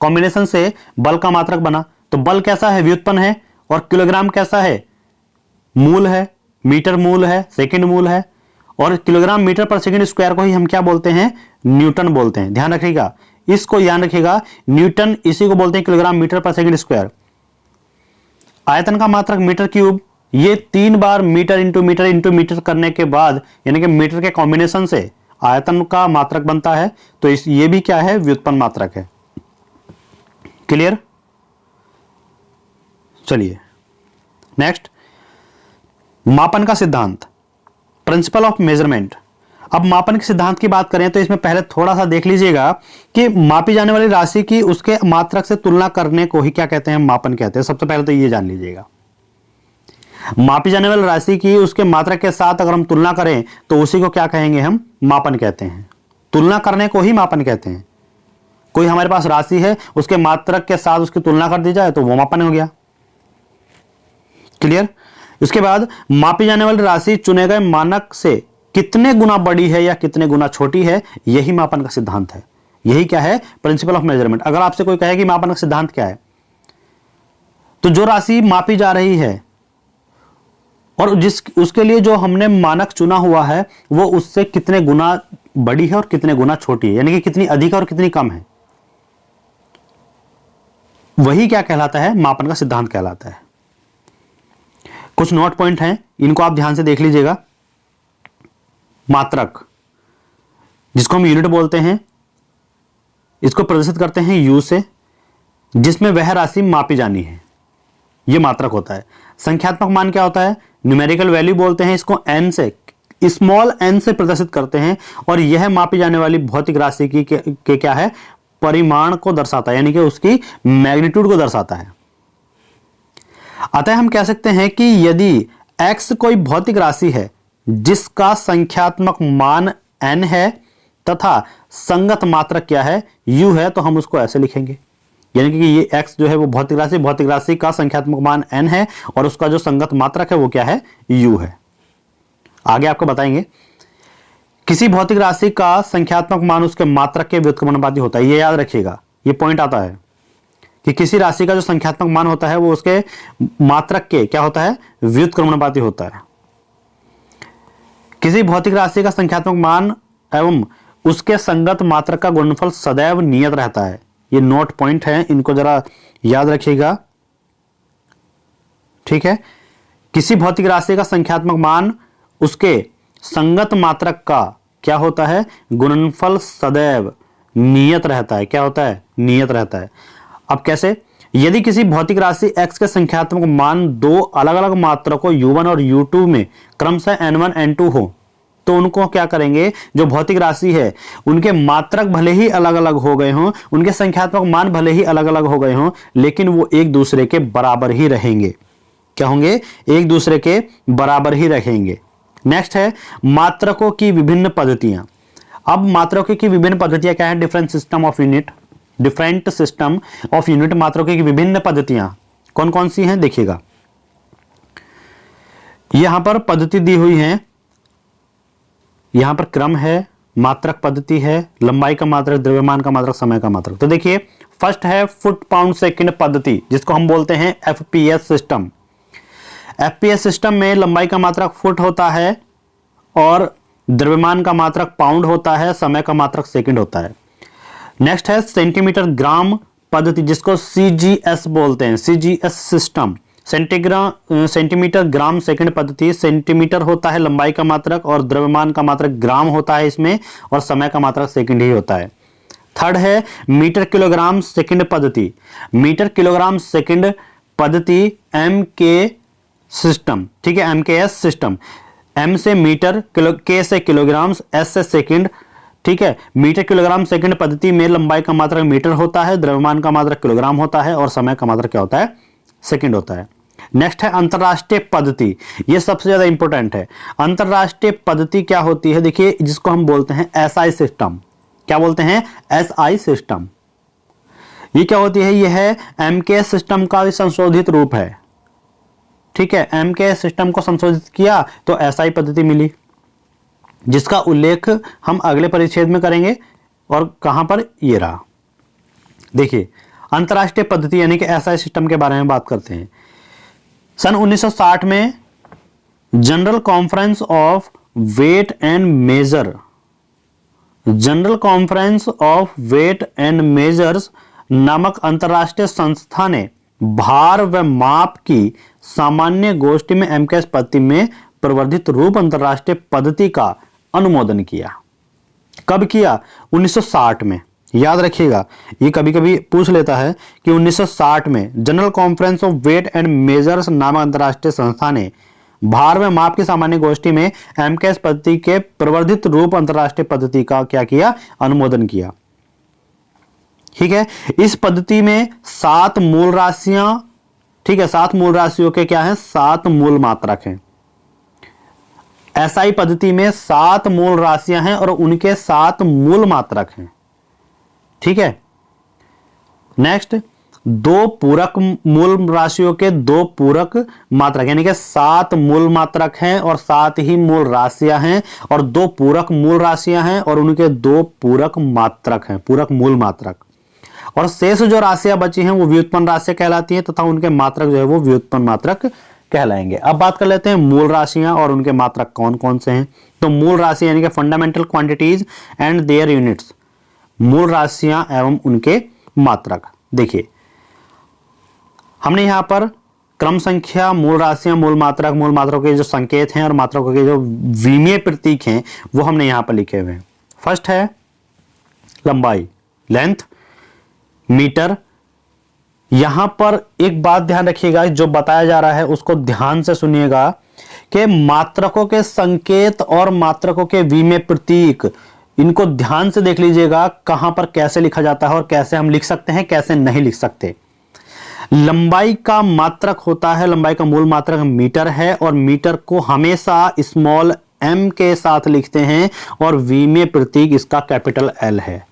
कॉम्बिनेशन से बल का मात्रक बना। तो बल कैसा है? व्युत्पन्न है। और किलोग्राम कैसा है? मूल है। मीटर मूल है, सेकंड मूल है। और किलोग्राम मीटर पर सेकंड स्क्वायर को ही हम क्या बोलते हैं, न्यूटन बोलते हैं। ध्यान रखिएगा, इसको ध्यान रखिएगा, न्यूटन इसी को बोलते हैं किलोग्राम मीटर पर सेकंड स्क्वायर। आयतन का मात्रक मीटर क्यूब, ये 3 बार मीटर इंटू मीटर करने के बाद यानी कि मीटर के कॉम्बिनेशन से आयतन का मात्रक बनता है। तो ये भी क्या है, व्युत्पन्न मात्रक है। क्लियर? चलिए नेक्स्ट, मापन का सिद्धांत, प्रिंसिपल ऑफ मेजरमेंट। अब मापन के सिद्धांत की बात करें तो इसमें पहले थोड़ा सा देख लीजिएगा कि मापी जाने वाली राशि की उसके मात्रक से तुलना करने को ही क्या कहते हैं, मापन कहते हैं। सबसे पहले तो ये जान लीजिएगा, मापी जाने वाली राशि की उसके मात्रक के साथ अगर हम तुलना करें तो उसी को क्या कहेंगे, हम मापन कहते हैं। तुलना करने को ही मापन कहते हैं। कोई हमारे पास राशि है, उसके मात्रक के साथ उसकी तुलना कर दी जाए तो वो मापन हो गया। क्लियर? इसके बाद मापी जाने वाली राशि चुने गए मानक से कितने गुना बड़ी है या कितने गुना छोटी है, यही मापन का सिद्धांत है। यही क्या है, प्रिंसिपल ऑफ मेजरमेंट। अगर आपसे कोई कहे कि मापन का सिद्धांत क्या है, तो जो राशि मापी जा रही है और उसके लिए जो हमने मानक चुना हुआ है वो उससे कितने गुना बड़ी है और कितने गुना छोटी है, यानी कि कितनी अधिक है और कितनी कम है, वही क्या कहलाता है, मापन का सिद्धांत कहलाता है। कुछ नोट पॉइंट हैं, इनको आप ध्यान से देख लीजिएगा। मात्रक, जिसको हम यूनिट बोलते हैं, इसको प्रदर्शित करते हैं यू से, जिसमें वह राशि मापी जानी है, यह मात्रक होता है। संख्यात्मक मान क्या होता है, न्यूमेरिकल वैल्यू बोलते हैं इसको, एन से, स्मॉल एन से प्रदर्शित करते हैं, और यह मापी जाने वाली भौतिक राशि की के क्या है, परिमाण को दर्शाता है, यानी कि उसकी मैग्नीट्यूड को दर्शाता है। अतः हम कह सकते हैं कि यदि x कोई भौतिक राशि है जिसका संख्यात्मक मान n है तथा संगत मात्रक क्या है, u है, तो हम उसको ऐसे लिखेंगे, यानी कि ये x जो है वो भौतिक राशि का संख्यात्मक मान n है और उसका जो संगत मात्रक है वो क्या है, u है। आगे आपको बताएंगे। किसी भौतिक राशि का संख्यात्मक मान उसके मात्रक के व्युत्क्रमानुपाती होता है। ये याद रखिएगा, ये पॉइंट आता है कि किसी राशि का जो संख्यात्मक मान होता है वो उसके मात्रक के क्या होता है, व्युत्क्रमानुपाती होता है। किसी भौतिक राशि का संख्यात्मक मान एवं उसके संगत मात्रक का गुणनफल सदैव नियत रहता है। ये नोट पॉइंट है, इनको जरा याद रखिएगा, ठीक है। किसी भौतिक राशि का संख्यात्मक मान उसके संगत मात्रक का क्या होता है, गुणनफल सदैव नियत रहता है। क्या होता है, नियत रहता है। अब कैसे, यदि किसी भौतिक राशि x के संख्यात्मक मान दो अलग अलग मात्रकों u1 और u2 में क्रमशः n1 n2 हो, तो उनको क्या करेंगे, जो भौतिक राशि है उनके मात्रक भले ही अलग अलग हो गए हों, उनके संख्यात्मक मान भले ही अलग अलग हो गए हों, लेकिन वो एक दूसरे के बराबर ही रहेंगे। क्या होंगे, एक दूसरे के बराबर ही रहेंगे। नेक्स्ट है मात्रकों की विभिन्न पद्धतियां। अब मात्रकों की विभिन्न पद्धतियां क्या है, different system of unit, different system of unit. मात्रकों की विभिन्न पद्धतियां कौन कौन सी हैं, देखिएगा। यहां पर पद्धति दी हुई है, यहां पर क्रम है, मात्रक पद्धति है, लंबाई का मात्रक, द्रव्यमान का मात्रक, समय का मात्रक। तो देखिए, फर्स्ट है फुट पाउंड सेकंड पद्धति, जिसको हम बोलते हैं एफपीएस सिस्टम। एफपीएस सिस्टम में लंबाई का मात्रक फुट होता है और द्रव्यमान का मात्रक पाउंड होता है, समय का मात्रक सेकंड होता है। नेक्स्ट है सेंटीमीटर ग्राम पद्धति, जिसको सीजीएस बोलते हैं, CGS system. Centimetre gram second पद्धति, सेंटीमीटर होता है लंबाई का मात्रक और द्रव्यमान का मात्रक ग्राम होता है इसमें, और समय का मात्रक सेकंड ही होता है। थर्ड है मीटर किलोग्राम सेकंड पद्धति। मीटर किलोग्राम सेकंड पद्धति एम के सिस्टम, ठीक है, एमकेएस सिस्टम। एम से मीटर, के से किलोग्राम, एस से सेकंड, ठीक है। मीटर किलोग्राम सेकंड पद्धति में लंबाई का मात्रक मीटर होता है, द्रव्यमान का मात्रक किलोग्राम होता है और समय का मात्रक क्या होता है, सेकंड होता है। नेक्स्ट है अंतरराष्ट्रीय पद्धति, यह सबसे ज्यादा इंपॉर्टेंट है। अंतरराष्ट्रीय पद्धति क्या होती है, देखिए, जिसको हम बोलते हैं एसआई सिस्टम। क्या बोलते हैं, एसआई सिस्टम। ये क्या होती है, यह है एमकेएस सिस्टम का संशोधित रूप है, ठीक है। एमकेएस सिस्टम को संशोधित किया तो एसआई पद्धति मिली, जिसका उल्लेख हम अगले परिच्छेद में करेंगे। और कहां पर, ये रहा। देखिए, अंतरराष्ट्रीय पद्धति यानी कि एसआई सिस्टम के बारे में बात करते हैं। सन 1960 में general conference of weight and measure, general conference of weight and measures नामक अंतरराष्ट्रीय संस्था ने भार व माप की सामान्य गोष्ठी में एमकेएस पद्धति में प्रवर्धित रूप अंतरराष्ट्रीय पद्धति का अनुमोदन किया। कब किया? 1960 में। याद रखिएगा, ये कभी कभी पूछ लेता है कि 1960 में general conference of weight and measures नामक अंतरराष्ट्रीय संस्था ने भार व माप की सामान्य गोष्ठी में एमकेएस पद्धति के प्रवर्धित रूप अंतरराष्ट्रीय पद्धति का क्या किया? अनुमोदन किया। ठीक है, इस पद्धति में 7 मूल राशियां, ठीक है, 7 मूल राशियों के क्या है? 7 मूल मात्रक हैं। एसआई पद्धति में 7 मूल राशियां हैं और उनके 7 मूल मात्रक हैं। ठीक है, नेक्स्ट, 2 पूरक मूल राशियों के 2 पूरक मात्रक, यानी कि 7 मूल मात्रक हैं और 7 ही मूल राशियां हैं, और 2 पूरक मूल राशियां हैं और उनके 2 पूरक मात्रक हैं, पूरक मूल मात्रक। और शेष जो राशियां बची हैं वो व्युत्पन्न राशियां कहलाती हैं तथा उनके मात्रक जो है वो व्युत्पन्न मात्रक कहलाएंगे। अब बात कर लेते हैं मूल राशियां और उनके मात्रक कौन कौन से हैं। तो मूल राशि यानी कि fundamental quantities and their units, मूल राशियां एवं उनके मात्रक। देखिए, हमने यहां पर क्रम संख्या, मूल राशियां, मूल मात्रों के जो संकेत हैं और मात्रकों के जो विमीय प्रतीक हैं वो हमने यहां पर लिखे हुए हैं। फर्स्ट है लंबाई, लेंथ, मीटर। यहां पर एक बात ध्यान रखिएगा, जो बताया जा रहा है उसको ध्यान से सुनिएगा कि मात्रकों के संकेत और मात्रकों के विमीय प्रतीक, इनको ध्यान से देख लीजिएगा कहां पर कैसे लिखा जाता है और कैसे हम लिख सकते हैं, कैसे नहीं लिख सकते। लंबाई का मात्रक होता है, लंबाई का मूल मात्रक मीटर है और मीटर को हमेशा स्मॉल m के साथ लिखते हैं और विमीय प्रतीक इसका कैपिटल L है।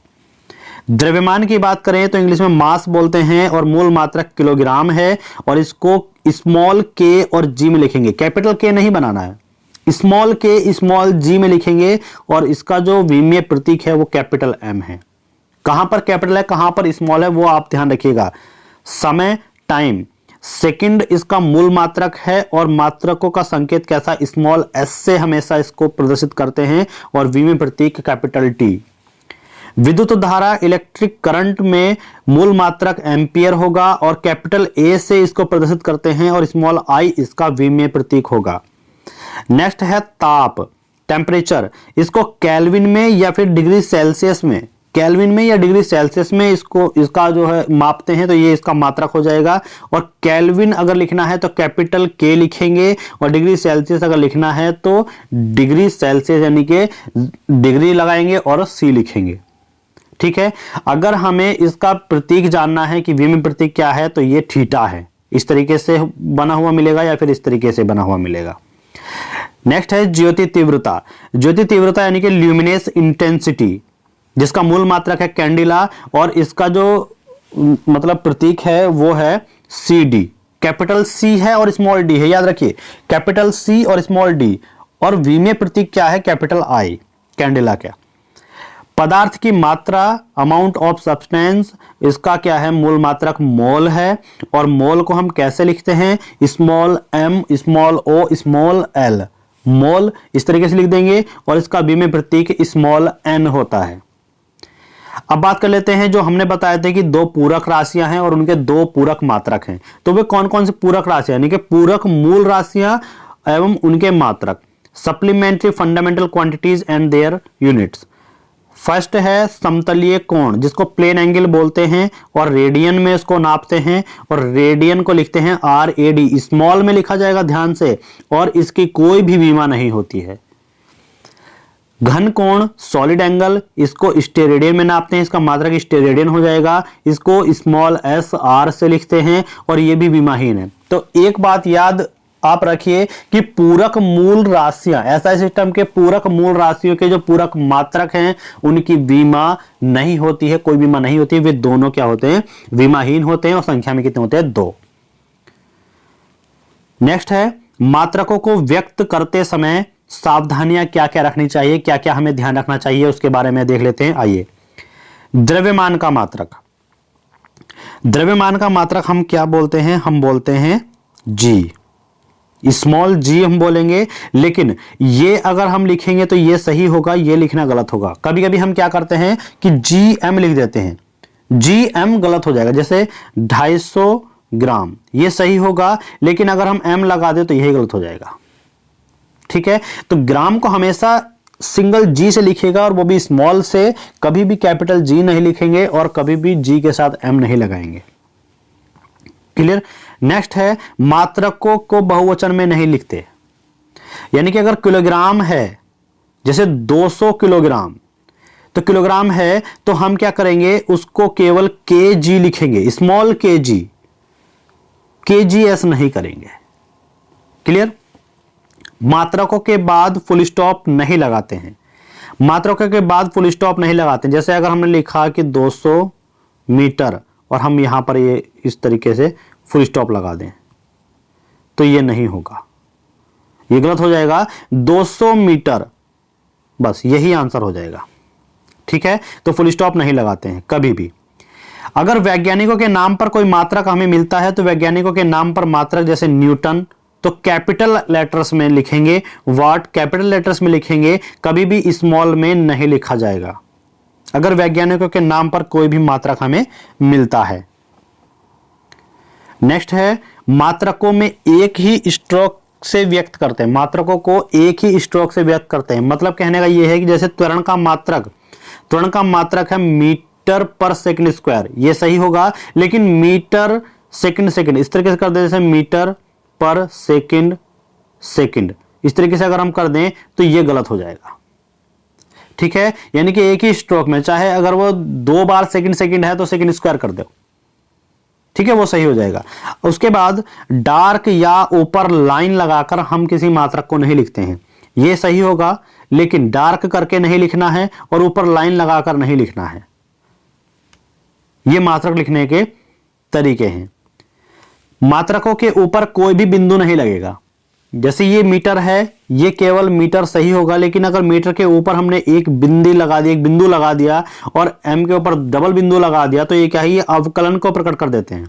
द्रव्यमान की बात करें तो इंग्लिश में मास बोलते हैं और मूल मात्रक किलोग्राम है और इसको स्मॉल के और जी में लिखेंगे, कैपिटल के नहीं बनाना है, स्मॉल के स्मॉल जी में लिखेंगे और इसका जो विमीय प्रतीक है वो कैपिटल M है। कहां पर कैपिटल है, कहां पर स्मॉल है, वो आप ध्यान रखिएगा। समय, टाइम, सेकंड इसका मूल मात्रक है और मात्रकों का संकेत कैसा? स्मॉल s से हमेशा इसको प्रदर्शित करते हैं और विमीय प्रतीक कैपिटल T। विद्युत धारा, इलेक्ट्रिक करंट में मूल मात्रक एम्पियर होगा और कैपिटल A से इसको प्रदर्शित करते हैं और स्मॉल i इसका विमीय प्रतीक होगा। नेक्स्ट है ताप, टेम्परेचर, इसको केल्विन में या फिर डिग्री सेल्सियस में, केल्विन में या डिग्री सेल्सियस में इसका जो है मापते हैं तो ये इसका मात्रक हो जाएगा। और केल्विन अगर लिखना है तो कैपिटल K लिखेंगे और डिग्री सेल्सियस अगर लिखना है तो डिग्री सेल्सियस यानी कि डिग्री लगाएंगे और C लिखेंगे। ठीक है, अगर हमें इसका प्रतीक जानना है कि विमीय प्रतीक क्या है तो ये थीटा है, इस तरीके से बना हुआ मिलेगा या फिर इस तरीके से बना हुआ मिलेगा। नेक्स्ट है ज्योति तीव्रता, ज्योति तीव्रता यानी कि ल्यूमिनेस इंटेंसिटी, जिसका मूल मात्रक है कैंडिला और इसका जो मतलब प्रतीक है वो है CD, कैपिटल C है और स्मॉल d है, याद रखिए कैपिटल C और स्मॉल d। और विमीय प्रतीक क्या है? कैपिटल I, कैंडिला का। पदार्थ की मात्रा, अमाउंट ऑफ सब्सटेंस, इसका क्या है? मूल मात्रक मोल है और मोल को हम कैसे लिखते हैं? Small m, small o, small l, मोल इस तरीके से लिख देंगे और इसका विमीय प्रतीक स्मॉल n होता है। अब बात कर लेते हैं जो हमने बताया था कि 2 पूरक राशियां हैं और उनके 2 पूरक मात्रक हैं। तो वे कौन कौन से पूरक राशियां, यानी कि पूरक मूल राशियां एवं उनके मात्रक, supplementary fundamental quantities and their units. First है समतलीय कोण, जिसको प्लेन एंगल बोलते हैं और रेडियन में इसको नापते हैं और रेडियन को लिखते हैं RAD, स्मॉल में लिखा जाएगा ध्यान से, और इसकी कोई भी विमा नहीं होती है। घन कोण, सॉलिड एंगल, इसको स्टेरेडियन में नापते हैं, इसका मात्रक स्टेरेडियन हो जाएगा, इसको स्मॉल s R से लिखते हैं और ये भी विमाहीन है। तो एक बात याद आप रखिए कि पूरक मूल राशियां, ऐसा सिस्टम के पूरक मूल राशियों के जो पूरक मात्रक हैं उनकी विमा नहीं होती है, कोई विमा नहीं होती है, वे दोनों क्या होते हैं? विमाहीन होते हैं और संख्या में कितने होते हैं? 2। नेक्स्ट है मात्रकों को व्यक्त करते समय सावधानियां क्या क्या रखनी चाहिए, क्या क्या हमें ध्यान रखना चाहिए, उसके बारे में देख लेते हैं। आइए, द्रव्यमान का मात्रक, द्रव्यमान का मात्रक हम क्या बोलते हैं? हम बोलते हैं G, स्मॉल जी हम बोलेंगे, लेकिन ये अगर हम लिखेंगे तो ये सही होगा, ये लिखना गलत होगा। कभी कभी हम क्या करते हैं कि जी एम लिख देते हैं, जी एम गलत हो जाएगा। जैसे 250 ग्राम, ये सही होगा, लेकिन अगर हम एम लगा दे तो यही गलत हो जाएगा। ठीक है, तो ग्राम को हमेशा सिंगल जी से लिखेगा और वो भी स्मॉल से, कभी भी कैपिटल जी नहीं लिखेंगे और कभी भी जी के साथ एम नहीं लगाएंगे। क्लियर। नेक्स्ट है मात्रकों को बहुवचन में नहीं लिखते, यानी कि अगर किलोग्राम है, जैसे 200 किलोग्राम, तो किलोग्राम है तो हम क्या करेंगे, उसको केवल के जी लिखेंगे, स्मॉल के जी एस नहीं करेंगे। क्लियर। मात्रकों के बाद फुल स्टॉप नहीं लगाते हैं, मात्रकों के बाद फुल स्टॉप नहीं लगाते हैं। जैसे अगर हमने लिखा कि 200 मीटर और हम यहां पर ये इस तरीके से फुल स्टॉप लगा दें तो ये नहीं होगा, ये गलत हो जाएगा। 200 मीटर, बस यही आंसर हो जाएगा। ठीक है, तो फुल स्टॉप नहीं लगाते हैं कभी भी। अगर वैज्ञानिकों के नाम पर कोई मात्रक हमें मिलता है तो वैज्ञानिकों के नाम पर मात्रक, जैसे न्यूटन, तो कैपिटल लेटर्स में लिखेंगे, वाट कैपिटल लेटर्स में लिखेंगे, कभी भी स्मॉल में नहीं लिखा जाएगा अगर वैज्ञानिकों के नाम पर कोई भी मात्रक हमें मिलता है। नेक्स्ट है मात्रकों में एक ही स्ट्रोक से व्यक्त करते हैं, मात्रकों को एक ही स्ट्रोक से व्यक्त करते हैं। मतलब कहने का यह है कि जैसे त्वरण का मात्रक है मीटर पर सेकंड स्क्वायर, ये सही होगा, लेकिन मीटर सेकंड इस तरीके से कर दे, जैसे मीटर पर सेकंड, इस तरीके से अगर हम कर दें तो ये गलत हो जाएगा। ठीक है, यानी कि एक ही स्ट्रोक में, चाहे अगर वो 2 बार सेकंड है तो सेकंड स्क्वायर कर दो, ठीक है, वो सही हो जाएगा। उसके बाद डार्क या ऊपर लाइन लगाकर हम किसी मात्रक को नहीं लिखते हैं, ये सही होगा, लेकिन डार्क करके नहीं लिखना है और ऊपर लाइन लगाकर नहीं लिखना है। ये मात्रक लिखने के तरीके हैं। मात्रकों के ऊपर कोई भी बिंदु नहीं लगेगा, जैसे ये मीटर है, ये केवल मीटर सही होगा, लेकिन अगर मीटर के ऊपर हमने एक बिंदु लगा दिया और एम के ऊपर डबल बिंदु लगा दिया तो ये क्या है, ये अवकलन को प्रकट कर देते हैं।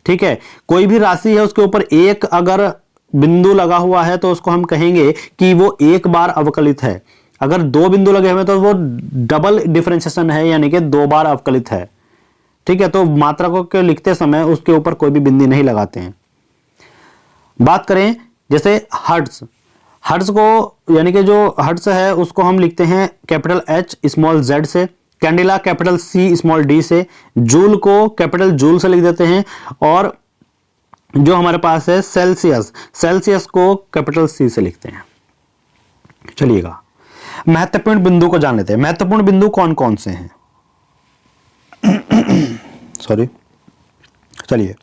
ठीक है, कोई भी राशि है उसके ऊपर एक अगर बिंदु लगा हुआ है तो उसको हम कहेंगे कि वो एक बार अवकलित है। अगर 2 बिंदु लगे हुए तो वो डबल डिफरेंशिएशन है, यानी कि 2 बार अवकलित है। ठीक है, तो मात्रकों के लिखते समय उसके ऊपर कोई भी बिंदु नहीं लगाते हैं। बात करें जैसे हर्ट्ज को, यानी कि जो हर्ट्ज है उसको हम लिखते हैं कैपिटल H स्मॉल z से, candela capital C small d से, जूल को कैपिटल जूल से लिख देते हैं, और जो हमारे पास है सेल्सियस को कैपिटल C से लिखते हैं। चलिएगा महत्वपूर्ण बिंदु को जान लेते हैं। महत्वपूर्ण बिंदु कौन कौन से हैं? सॉरी, चलिए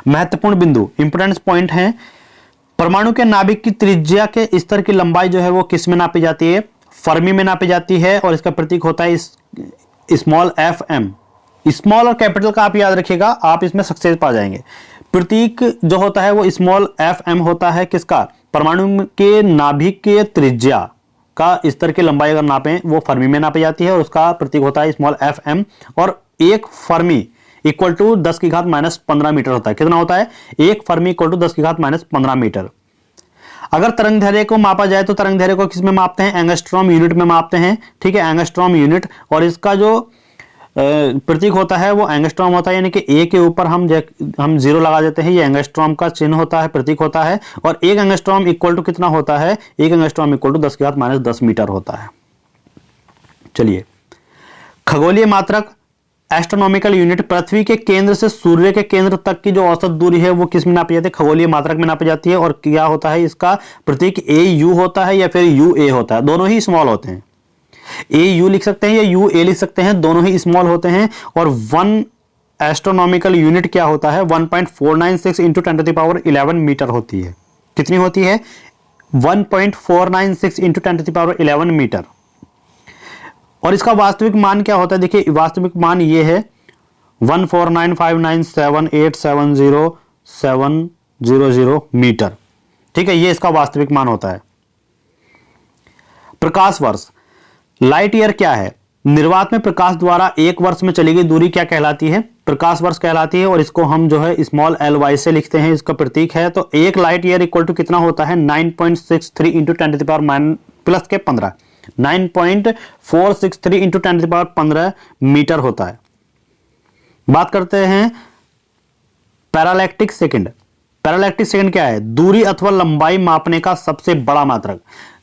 महत्वपूर्ण बिंदु, इंपोर्टेंस पॉइंट है। परमाणु के नाभिक की त्रिज्या के स्तर की लंबाई जो है वो किस में नापी जाती है? फर्मी में नापी जाती है, और इसका प्रतीक होता है स्मॉल FM। स्मॉल और कैपिटल का आप याद रखिएगा, आप इसमें सक्सेस पा जाएंगे। प्रतीक जो होता है वो स्मॉल FM होता है, किसका? परमाणु के नाभिक के त्रिज्या का स्तर की लंबाई अगर नापें वो फर्मी में नापी जाती है और उसका प्रतीक होता है स्मॉल FM। और एक फर्मी इक्वल टू 10⁻⁻15 मीटर होता है। कितना होता है? एक फर्मी इक्वल टू 10⁻⁻15 मीटर। अगर तरंग दैर्घ्य को मापा जाए तो तरंग दैर्घ्य को किस में मापते हैं? एंगस्ट्रॉम यूनिट में मापते हैं। ठीक है, एंगस्ट्रॉम यूनिट, और इसका जो प्रतीक होता है वो एंगस्ट्रॉम होता है, यानी कि ए के ऊपर हम 0 लगा देते हैं, ये एंगस्ट्रॉम का चिन्ह होता है, प्रतीक होता है। और एक एंगस्ट्रॉम इक्वल टू कितना होता है? एक एंगस्ट्रॉम इक्वल टू 10⁻10 मीटर होता है। चलिए, खगोलीय मात्रक एस्ट्रोनॉमिकल यूनिट, पृथ्वी के केंद्र से सूर्य के केंद्र तक की जो औसत दूरी है वो किस में नापी जाती है? खगोलीय मात्रक में नापी जाती है। और क्या होता है इसका प्रतीक? AU होता है या फिर UA होता है, दोनों ही स्मॉल होते हैं। AU लिख सकते हैं या UA लिख सकते हैं, दोनों ही स्मॉल होते हैं। और 1 एस्ट्रोनॉमिकल यूनिट क्या होता है? 1.496 इंटू 10⁻11 मीटर होती है। कितनी होती है? 1.496 इंटू 10⁻11 मीटर। और इसका वास्तविक मान क्या होता है? देखिए, वास्तविक मान ये है 1495978700700 मीटर। ठीक है, ये इसका वास्तविक मान होता है। प्रकाश वर्ष, लाइट ईयर क्या है? निर्वात में प्रकाश द्वारा एक वर्ष में चली गई दूरी क्या कहलाती है? प्रकाश वर्ष कहलाती है। और इसको हम जो है स्मॉल ly से लिखते हैं, इसका प्रतीक है। तो एक लाइट ईयर इक्वल टू कितना होता है? 9.63 इंटू 10⁻⁻15 9.463 इंटू 10⁻15 मीटर होता है। बात करते हैं पैरालैक्टिक सेकंड। पैरालैक्टिक सेकंड क्या है? दूरी अथवा लंबाई मापने का सबसे बड़ा मात्रक।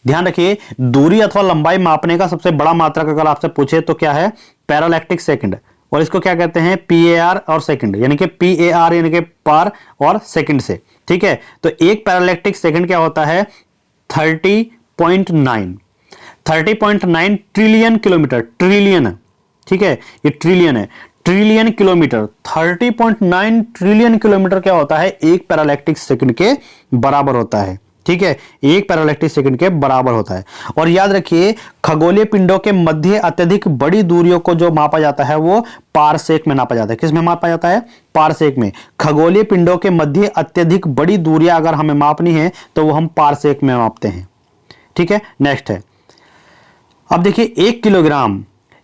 ध्यान रखिए, दूरी अथवा लंबाई मापने का सबसे बड़ा मात्रक अगर आपसे पूछे तो क्या है? पैरालैक्टिक सेकंड। और इसको क्या कहते हैं? PAR और सेकंड, यानी कि PAR यानी कि पार और सेकंड से। ठीक है, तो एक पैरालैक्टिक सेकंड क्या होता है? 30.9 ट्रिलियन किलोमीटर। ट्रिलियन, ठीक है, ये ट्रिलियन है, ट्रिलियन किलोमीटर। 30.9 ट्रिलियन किलोमीटर क्या होता है? एक पैरालैक्टिक सेकंड के बराबर होता है। ठीक है, एक पैरालैक्टिक सेकंड के बराबर होता है। और याद रखिए, खगोलीय पिंडों के मध्य अत्यधिक बड़ी दूरियों को जो मापा जाता है वो पारसेक में नापा जाता है। किस में मापा जाता है? पारसेक में। खगोलीय पिंडों के मध्य अत्यधिक बड़ी दूरियां अगर हमें मापनी है तो वो हम पारसेक में मापते हैं। ठीक है, नेक्स्ट है, अब देखिए 1 किलोग्राम।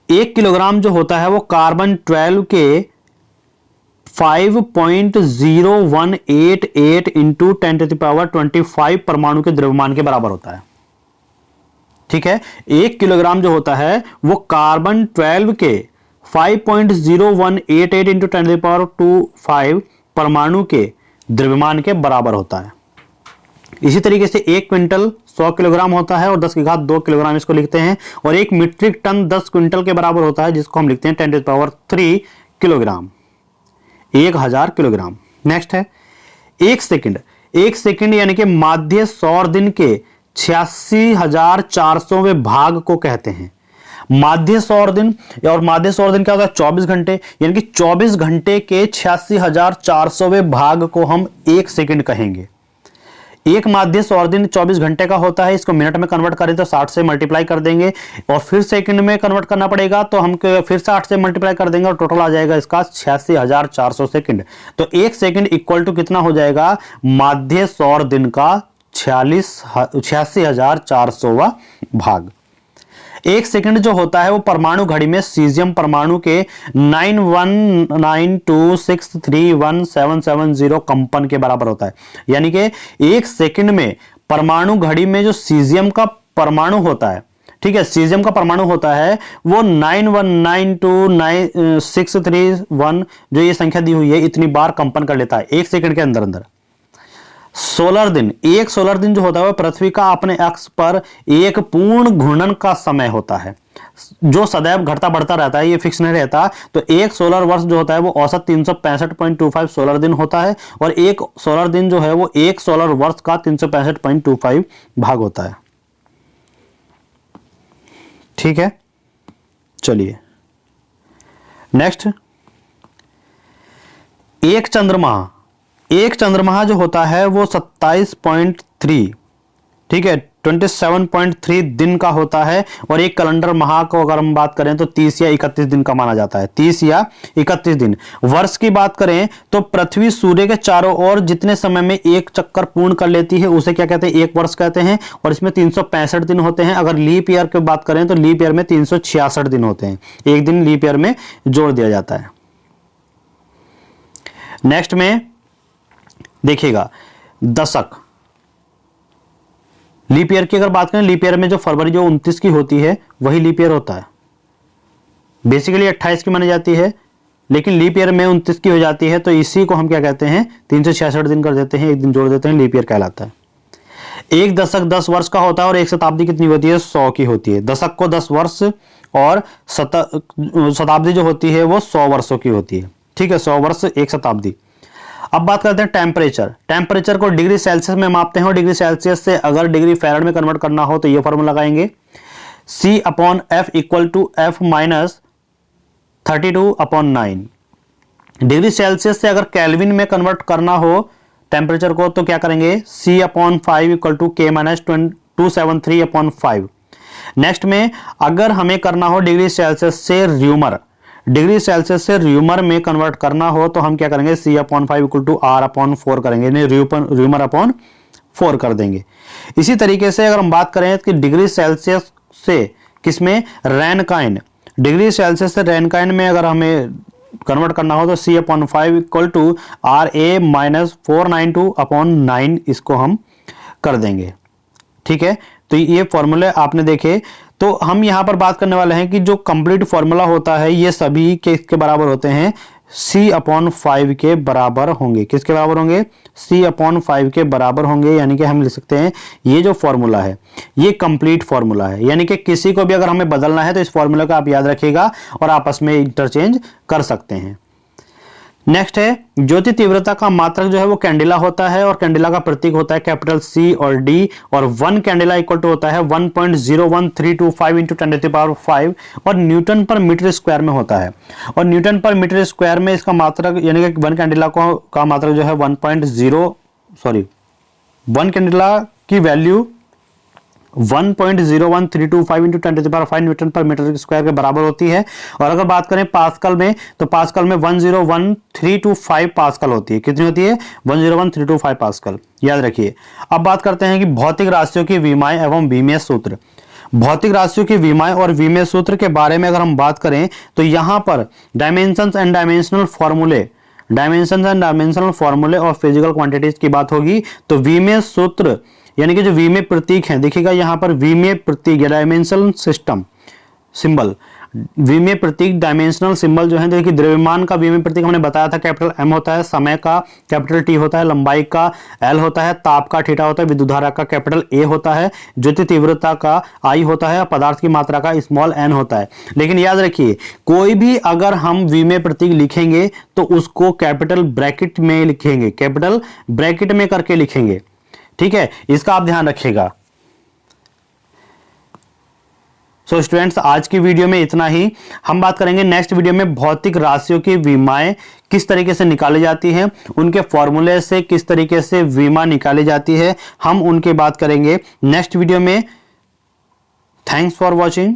1 किलोग्राम जो होता है वो कार्बन 12 के 5.0188 इंटू 10⁻25 परमाणु के द्रव्यमान के बराबर होता है। ठीक है, 1 किलोग्राम जो होता है वो कार्बन 12 के 5.0188 इंटू 10⁻25 परमाणु के द्रव्यमान के बराबर होता है। इसी तरीके से 1 क्विंटल 100 किलोग्राम होता है और 10 की घात 2 किलोग्राम इसको लिखते हैं। और 1 मीट्रिक टन 10 क्विंटल के बराबर होता है, जिसको हम लिखते हैं 10⁻3 किलोग्राम, 1000 किलोग्राम। नेक्स्ट है 1 सेकंड। 1 सेकंड यानी कि माध्य सौर दिन के 86,400वें भाग को कहते हैं। माध्य सौर दिन, और माध्य सौर दिन क्या होता है? 24 घंटे, यानी कि 24 घंटे के 86,400वें भाग को हम 1 सेकंड कहेंगे। एक माध्य सौर दिन 24 घंटे का होता है। इसको मिनट में कन्वर्ट करें तो 60 से मल्टीप्लाई कर देंगे, और फिर सेकंड में कन्वर्ट करना पड़ेगा तो हम फिर 60 से मल्टीप्लाई कर देंगे, और टोटल आ जाएगा इसका 86,400 सेकंड। तो 1 सेकंड इक्वल टू कितना हो जाएगा? माध्य सौर दिन का 86,400वां भाग। 1 सेकंड जो होता है वो परमाणु घड़ी में सीजियम परमाणु के 9192631770 कंपन के बराबर होता है। यानी कि 1 सेकंड में परमाणु घड़ी में जो सीजियम का परमाणु होता है, ठीक है, सीजियम का परमाणु होता है वो 91929631 जो ये संख्या दी हुई है इतनी बार कंपन कर लेता है 1 सेकंड के अंदर अंदर। सोलर दिन, एक सोलर दिन जो होता है वह पृथ्वी का अपने अक्ष पर एक पूर्ण घूर्णन का समय होता है, जो सदैव घटता बढ़ता रहता है, ये फिक्स नहीं रहता। तो एक सोलर वर्ष जो होता है वो औसत 365.25 सोलर दिन होता है, और एक सोलर दिन जो है वो एक सोलर वर्ष का 365.25 भाग होता है। ठीक है, चलिए नेक्स्ट, एक चंद्रमा। एक चंद्रमा जो होता है वो 27.3, ठीक है, 27.3 दिन का होता है। और एक कैलेंडर माह को अगर हम बात करें तो 30 या 31 दिन का माना जाता है, 30 या 31 दिन। वर्ष की बात करें तो पृथ्वी सूर्य के चारों ओर जितने समय में एक चक्कर पूर्ण कर लेती है उसे क्या कहते हैं? एक वर्ष कहते हैं। और इसमें 365 दिन होते हैं। अगर लीप ईयर की बात करें तो लीप ईयर में 366 दिन होते हैं, एक दिन लीप ईयर में जोड़ दिया जाता है। नेक्स्ट में देखिएगा दशक। लीप ईयर की अगर बात करें, लीप ईयर में जो फरवरी जो 29 की होती है वही लीप ईयर होता है। बेसिकली 28 की मानी जाती है, लेकिन लीप ईयर में 29 की हो जाती है, तो इसी को हम क्या कहते हैं? 366 दिन कर देते हैं, एक दिन जोड़ देते हैं, लीप ईयर कहलाता है। एक दशक 10 वर्ष का होता है, और एक शताब्दी कितनी होती है? 100 की होती है। दशक को 10 वर्ष और शताब्दी जो होती है वो 100 वर्षों की होती है। ठीक है, 100 वर्ष एक शताब्दी। अब बात करते हैं टेम्परेचर। टेम्परेचर को डिग्री सेल्सियस में मापते हैं, और डिग्री सेल्सियस से अगर डिग्री फ़ारेनहाइट में कन्वर्ट करना हो तो ये फॉर्मूला लगाएंगे, C/F equal to F minus 32/9। Degree Celsius से अगर केल्विन में कन्वर्ट करना हो टेम्परेचर को तो क्या करेंगे? C/5 equal to K minus 273/5। Next में अगर हमें करना हो डिग्री सेल्सियस से र्यूमर, डिग्री सेल्सियस से र्यूमर में कन्वर्ट करना हो तो हम क्या करेंगे? C/5 इक्वल टू R/4 करेंगे, यानी र्यूमर अपॉन 4 कर देंगे। इसी तरीके से अगर हम बात करें कि डिग्री सेल्सियस से किसमें? रैनकाइन, डिग्री सेल्सियस से रैनकाइन में अगर हमें कन्वर्ट करना हो तो C/5 इक्वल टू Ra-492/9 इसको हम कर देंगे। ठीक है, तो ये फॉर्मूले आपने देखे। तो हम यहां पर बात करने वाले हैं कि जो कंप्लीट फॉर्मूला होता है ये सभी के बराबर होते हैं, C/5 के बराबर होंगे। किसके बराबर होंगे? C/5 के बराबर होंगे। यानी कि हम लिख सकते हैं ये जो फॉर्मूला है ये कंप्लीट फॉर्मूला है, यानी कि किसी को भी अगर हमें बदलना है तो इस फॉर्मूला का आप याद रखिएगा और आपस में इंटरचेंज कर सकते हैं। नेक्स्ट है ज्योति तीव्रता का मात्रक जो है वो कैंडिला होता है और कैंडिला का प्रतीक होता है कैपिटल C और D, और 1 कैंडिला इक्वल टू होता है 1.01325 इंटू 10⁵ और न्यूटन पर मीटर स्क्वायर में होता है। और न्यूटन पर मीटर स्क्वायर में इसका मात्रक यानी कि 1 कैंडिला का मात्रक जो है 1 कैंडिला की वैल्यू 1.01325 इंटू 10⁵ न्यूटन पर मीटर स्क्वायर के बराबर होती है। और अगर बात करें पास्कल में तो पास्कल में 101,325 पास्कल होती है। कितनी होती है? 101,325 पास्कल, याद रखिए। अब बात करते हैं कि भौतिक राशियों की विमाएं एवं विमीय सूत्र। भौतिक राशियों की विमाएं और विमीय सूत्र के बारे में अगर हम बात करें तो यहां पर डायमेंशंस एंड डायमेंशनल फॉर्मूले और फिजिकल क्वांटिटीज की बात होगी। तो विमीय सूत्र यानी कि जो विमीय प्रतीक हैं, देखिएगा यहां पर विमीय प्रतीक या डायमेंशनल सिस्टम सिंबल, विमीय प्रतीक डायमेंशनल सिंबल जो है, देखिए द्रव्यमान का विमीय प्रतीक हमने बताया था कैपिटल M होता है, समय का कैपिटल T होता है, लंबाई का L होता है, ताप का थीटा होता है, विद्युत धारा का कैपिटल A होता है, ज्योति तीव्रता का I होता है, पदार्थ की मात्रा का स्मॉल n होता है। लेकिन याद रखिए कोई भी अगर हम विमीय प्रतीक लिखेंगे तो उसको कैपिटल ब्रैकेट में लिखेंगे, कैपिटल ब्रैकेट में करके लिखेंगे। ठीक है, इसका आप ध्यान रखिएगा। सो स्टूडेंट्स आज की वीडियो में इतना ही। हम बात करेंगे नेक्स्ट वीडियो में भौतिक राशियों की विमाएं किस तरीके से निकाली जाती हैं, उनके फॉर्मूले से किस तरीके से विमा निकाली जाती है, हम उनकी बात करेंगे नेक्स्ट वीडियो में। Thanks for watching.